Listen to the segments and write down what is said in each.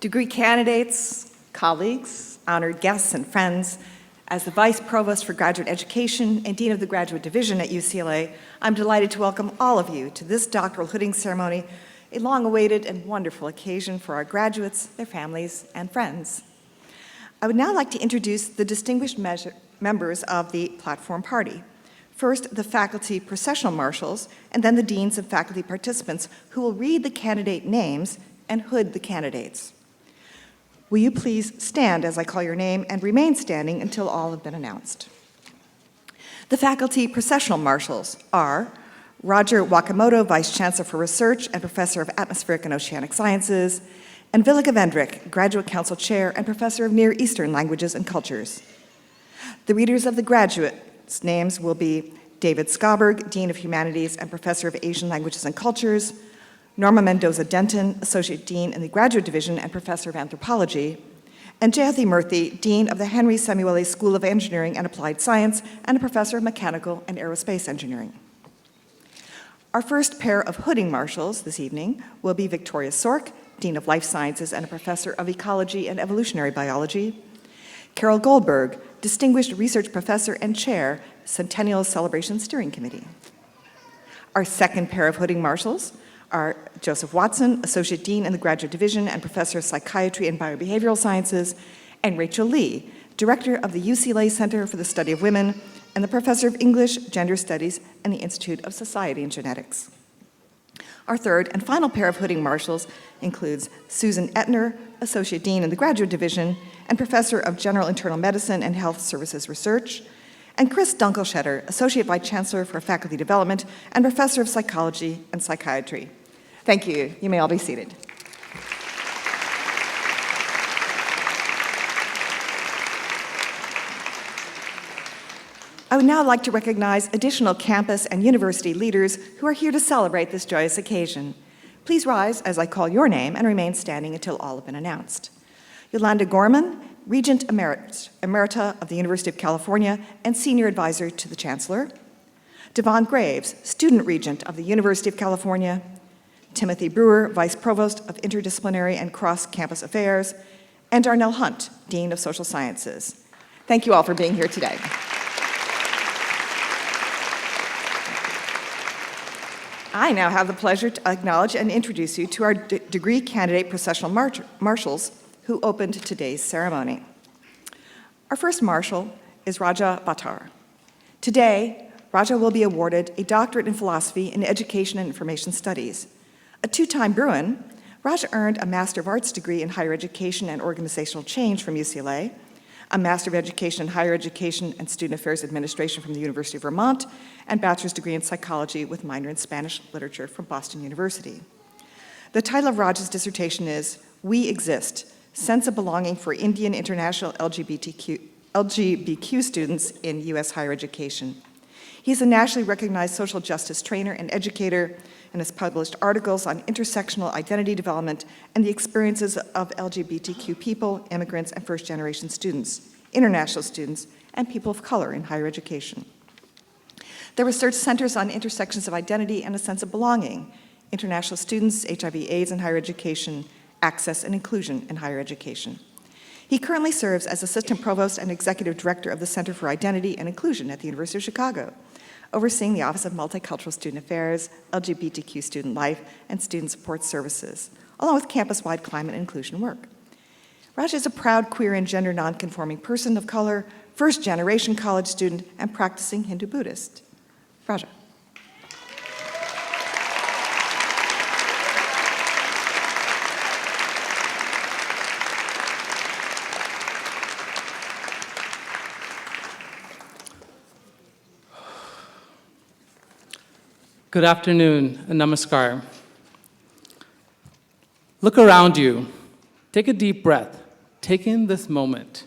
degree candidates, colleagues, honored guests, and friends, as the Vice Provost for Graduate Education and Dean of the Graduate Division at UCLA, I'm delighted to welcome all of you to this doctoral hooding ceremony, a long-awaited and wonderful occasion for our graduates, their families, and friends. I would now like to introduce the distinguished members of the platform party. First, the faculty processional marshals, and then the deans and faculty participants who will read the candidate names and hood the candidates. Will you please stand as I call your name and remain standing until all have been announced. The faculty processional marshals are Roger Wakamoto, Vice Chancellor for Research and Professor of Atmospheric and Oceanic Sciences, and Villika Vendrick, Graduate Council Chair and Professor of Near Eastern Languages and Cultures. The readers of the graduates' names will be David Schaberg, Dean of Humanities and Professor of Asian Languages and Cultures, Norma Mendoza-Denton, Associate Dean in the Graduate Division and Professor of Anthropology, and Jayathi Murthy, Dean of the Henry Samueli School of Engineering and Applied Science and a Professor of Mechanical and Aerospace Engineering. Our first pair of hooding marshals this evening will be Victoria Sork, Dean of Life Sciences and a Professor of Ecology and Evolutionary Biology, Carol Goldberg, Distinguished Research Professor and Chair, Centennial Celebration Steering Committee. Our second pair of hooding marshals are Joseph Watson, Associate Dean in the Graduate Division and Professor of Psychiatry and Biobehavioral Sciences, and Rachel Lee, Director of the UCLA Center for the Study of Women and the Professor of English, Gender Studies, and the Institute of Society and Genetics. Our third and final pair of hooding marshals includes Susan Ettner, Associate Dean in the Graduate Division and Professor of General Internal Medicine and Health Services Research, and Chris Dunkelstetter, Associate Vice Chancellor for Faculty Development and Professor of Psychology and Psychiatry. Thank you. You may all be seated. I would now like to recognize additional campus and university leaders who are here to celebrate this joyous occasion. Please rise as I call your name and remain standing until all have been announced. Yolanda Gorman, Regent Emerita of the University of California and Senior Advisor to the Chancellor. Devon Graves, Student Regent of the University of California. Timothy Brewer, Vice Provost of Interdisciplinary and Cross-Campus Affairs. And Darnell Hunt, Dean of Social Sciences. Thank you all for being here today. I now have the pleasure to acknowledge and introduce you to our degree candidate processional marshals who opened today's ceremony. Our first marshal is Raja Bhattar. Today, Raja will be awarded a doctorate in philosophy in education and information studies. A two-time Bruin, Raja earned a Master of Arts degree in higher education and organizational change from UCLA, a Master of Education in Higher Education and Student Affairs Administration from the University of Vermont, and bachelor's degree in psychology with minor in Spanish literature from Boston University. The title of Raja's dissertation is We Exist, Sense of Belonging for Indian International LGBTQ students in U.S. higher education. He's a nationally recognized social justice trainer and educator and has published articles on intersectional identity development and the experiences of LGBTQ people, immigrants, and first-generation students, international students, and people of color in higher education. Their research centers on intersections of identity and a sense of belonging, international students, HIV/AIDS in higher education, access and inclusion in higher education. He currently serves as Assistant Provost and Executive Director of the Center for Identity and Inclusion at the University of Chicago, overseeing the Office of Multicultural Student Affairs, LGBTQ student life, and student support services, along with campus-wide climate and inclusion work. Raja is a proud queer and gender nonconforming person of color, first-generation college student, and practicing Hindu Buddhist. Raja. Good afternoon and namaskar. Look around you. Take a deep breath. Take in this moment.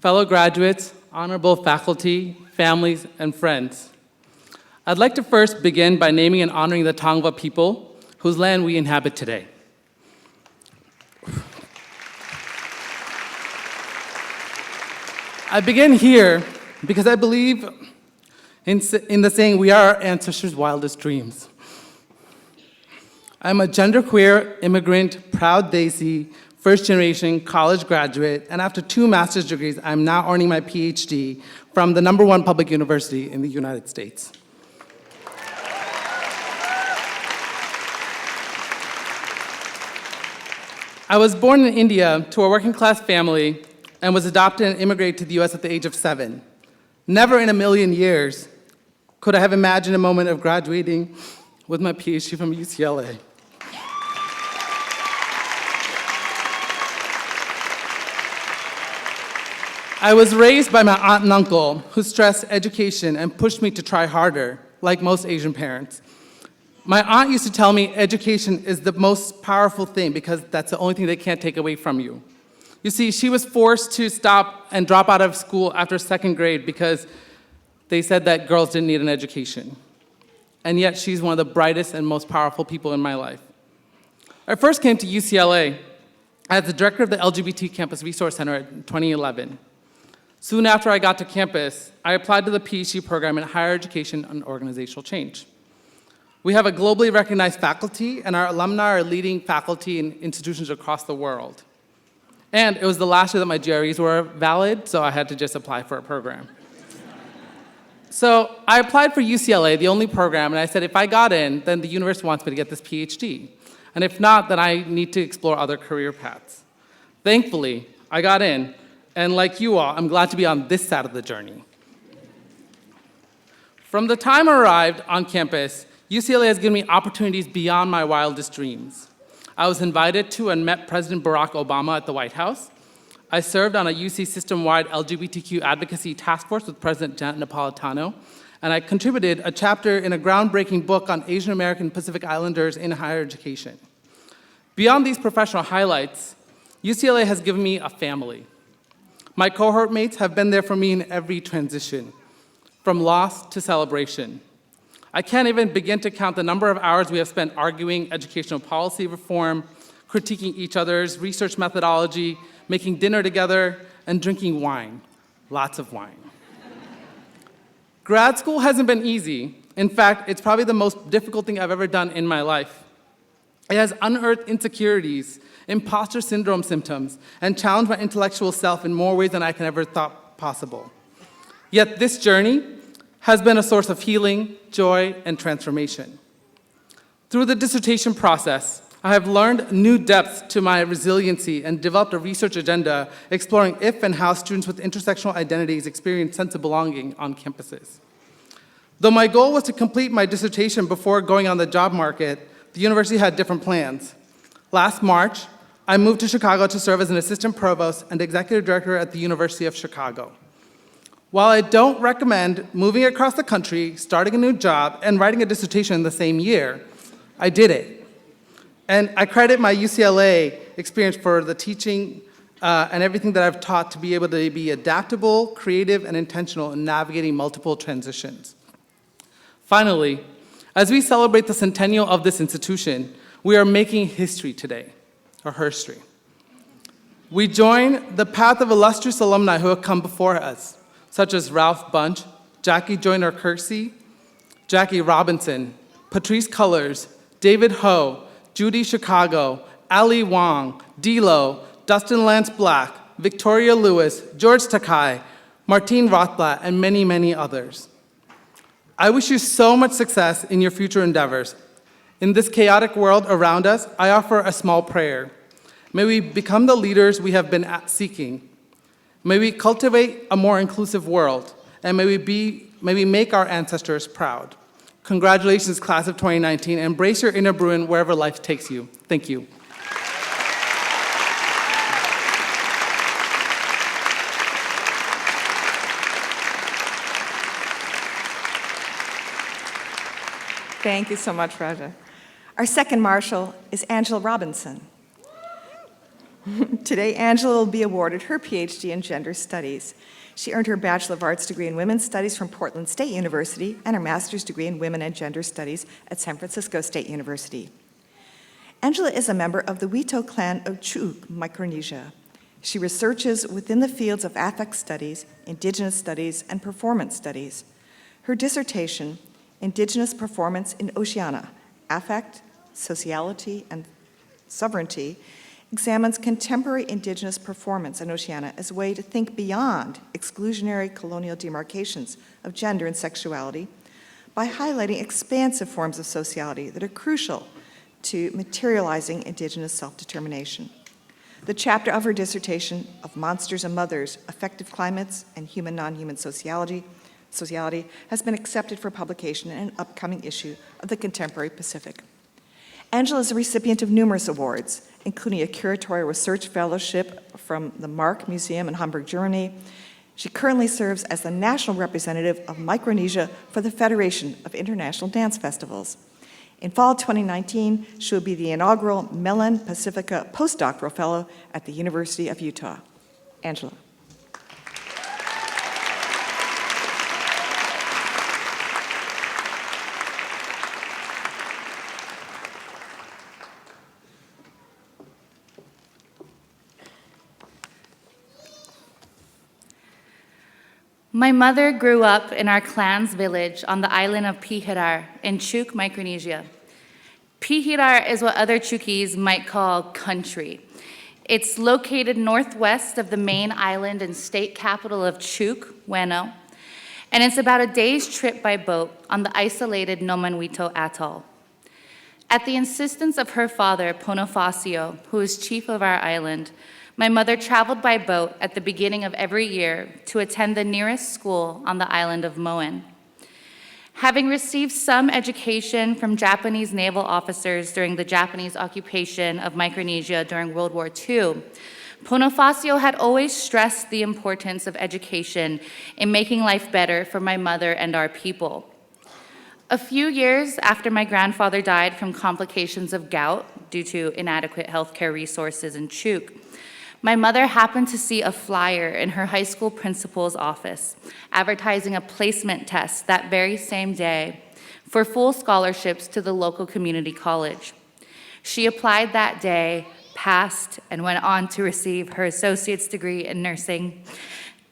Fellow graduates, honorable faculty, families, and friends. I'd like to first begin by naming and honoring the Tongva people whose land we inhabit today. I begin here because I believe in the saying, we are our ancestors' wildest dreams. I'm a genderqueer, immigrant, proud Desi, first-generation college graduate, and after 2 master's degrees, I'm now earning my PhD from the #1 public university in the United States. I was born in India to a working-class family and was adopted and immigrated to the US at the age of 7. Never in a million years could I have imagined a moment of graduating with my PhD from UCLA. I was raised by my aunt and uncle who stressed education and pushed me to try harder, like most Asian parents. My aunt used to tell me education is the most powerful thing because that's the only thing they can't take away from you. You see, she was forced to stop and drop out of school after 2nd grade because they said that girls didn't need an education. And yet she's one of the brightest and most powerful people in my life. I first came to UCLA as the director of the LGBT Campus Resource Center in 2011. Soon after I got to campus, I applied to the PhD program in higher education and organizational change. We have a globally recognized faculty, and our alumni are leading faculty in institutions across the world. And it was the last year that my GREs were valid, so I had to just apply for a program. So I applied for UCLA, the only program, and I said, if I got in, then the university wants me to get this PhD. And if not, then I need to explore other career paths. Thankfully, I got in, and like you all, I'm glad to be on this side of the journey. From the time I arrived on campus, UCLA has given me opportunities beyond my wildest dreams. I was invited to and met President Barack Obama at the White House. I served on a UC system-wide LGBTQ advocacy task force with President Janet Napolitano, and I contributed a chapter in a groundbreaking book on Asian American Pacific Islanders in higher education. Beyond these professional highlights, UCLA has given me a family. My cohort mates have been there for me in every transition, from loss to celebration. I can't even begin to count the number of hours we have spent arguing educational policy reform, critiquing each other's research methodology, making dinner together, and drinking wine, lots of wine. Grad school hasn't been easy. In fact, it's probably the most difficult thing I've ever done in my life. It has unearthed insecurities, imposter syndrome symptoms, and challenged my intellectual self in more ways than I can ever thought possible. Yet this journey has been a source of healing, joy, and transformation. Through the dissertation process, I have learned new depths to my resiliency and developed a research agenda exploring if and how students with intersectional identities experience sense of belonging on campuses. Though my goal was to complete my dissertation before going on the job market, the university had different plans. Last March, I moved to Chicago to serve as an assistant provost and executive director at the University of Chicago. While I don't recommend moving across the country, starting a new job, and writing a dissertation in the same year, I did it. And I credit my UCLA experience for the teaching and everything that I've taught to be able to be adaptable, creative, and intentional in navigating multiple transitions. Finally, as we celebrate the centennial of this institution, we are making history today, or herstory. We join the path of illustrious alumni who have come before us, such as Ralph Bunch, Jackie Joyner-Kersee, Jackie Robinson, Patrice Cullors, David Ho, Judy Chicago, Ali Wong, D-Lo, Dustin Lance Black, Victoria Lewis, George Takai, Martine Rothblatt, and many, many others. I wish you so much success in your future endeavors. In this chaotic world around us, I offer a small prayer. May we become the leaders we have been seeking. May we cultivate a more inclusive world, and may we make our ancestors proud. Congratulations, class of 2019. Embrace your inner Bruin wherever life takes you. Thank you. Thank you so much, Raja. Our second marshal is Angela Robinson. Today, Angela will be awarded her PhD in Gender Studies. She earned her Bachelor of Arts degree in Women's Studies from Portland State University and her Master's degree in Women and Gender Studies at San Francisco State University. Angela is a member of the Wito clan of Chuk, Micronesia. She researches within the fields of affect studies, indigenous studies, and performance studies. Her dissertation, Indigenous Performance in Oceania, Affect, Sociality, and Sovereignty examines contemporary Indigenous performance in Oceania as a way to think beyond exclusionary colonial demarcations of gender and sexuality by highlighting expansive forms of sociality that are crucial to materializing Indigenous self-determination. The chapter of her dissertation, Of Monsters and Mothers, Affective Climates and Human Non-Human Sociality, has been accepted for publication in an upcoming issue of the Contemporary Pacific. Angela is a recipient of numerous awards, including a curatorial research fellowship from the Mark Museum in Hamburg, Germany. She currently serves as the national representative of Micronesia for the Federation of International Dance Festivals. In fall 2019, she will be the inaugural Mellon Pacifica postdoctoral fellow at the University of Utah. Angela. My mother grew up in our clan's village on the island of Pihirar in Chuuk, Micronesia. Pihirar is what other Chuukese might call country. It's located northwest of the main island and state capital of Chuuk, Weno, and it's about a day's trip by boat on the isolated Nomanwito Atoll. At the insistence of her father, Ponofacio, who is chief of our island, my mother traveled by boat at the beginning of every year to attend the nearest school on the island of Moen. Having received some education from Japanese naval officers during the Japanese occupation of Micronesia during World War II, Ponofacio had always stressed the importance of education in making life better for my mother and our people. A few years after my grandfather died from complications of gout due to inadequate healthcare resources in Chuuk, my mother happened to see a flyer in her high school principal's office advertising a placement test that very same day for full scholarships to the local community college. She applied that day, passed, and went on to receive her associate's degree in nursing,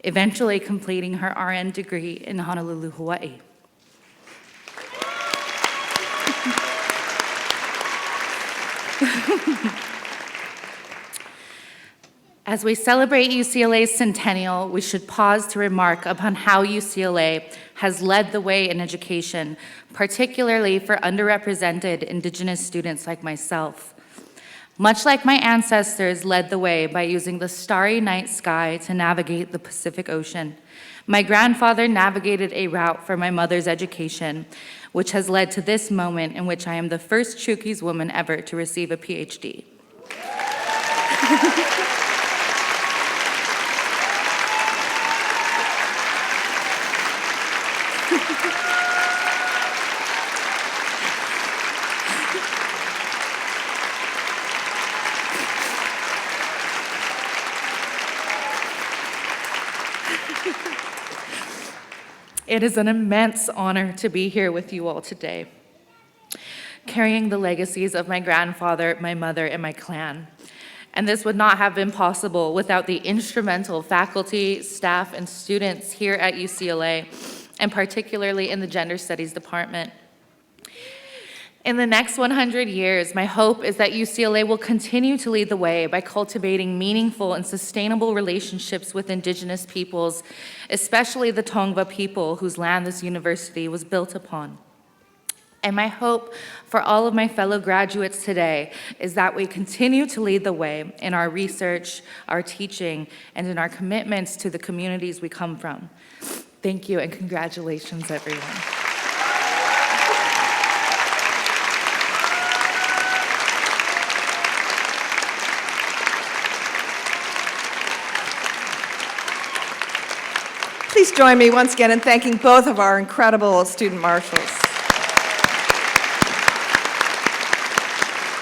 eventually completing her RN degree in Honolulu, Hawaii. As we celebrate UCLA's centennial, we should pause to remark upon how UCLA has led the way in education, particularly for underrepresented Indigenous students like myself. Much like my ancestors led the way by using the starry night sky to navigate the Pacific Ocean, my grandfather navigated a route for my mother's education, which has led to this moment in which I am the first Chuukese woman ever to receive a PhD. It is an immense honor to be here with you all today, carrying the legacies of my grandfather, my mother, and my clan. And this would not have been possible without the instrumental faculty, staff, and students here at UCLA, and particularly in the Gender Studies Department. In the next 100 years, my hope is that UCLA will continue to lead the way by cultivating meaningful and sustainable relationships with Indigenous peoples, especially the Tongva people whose land this university was built upon. And my hope for all of my fellow graduates today is that we continue to lead the way in our research, our teaching, and in our commitments to the communities we come from. Thank you, and congratulations, everyone. Please join me once again in thanking both of our incredible student marshals.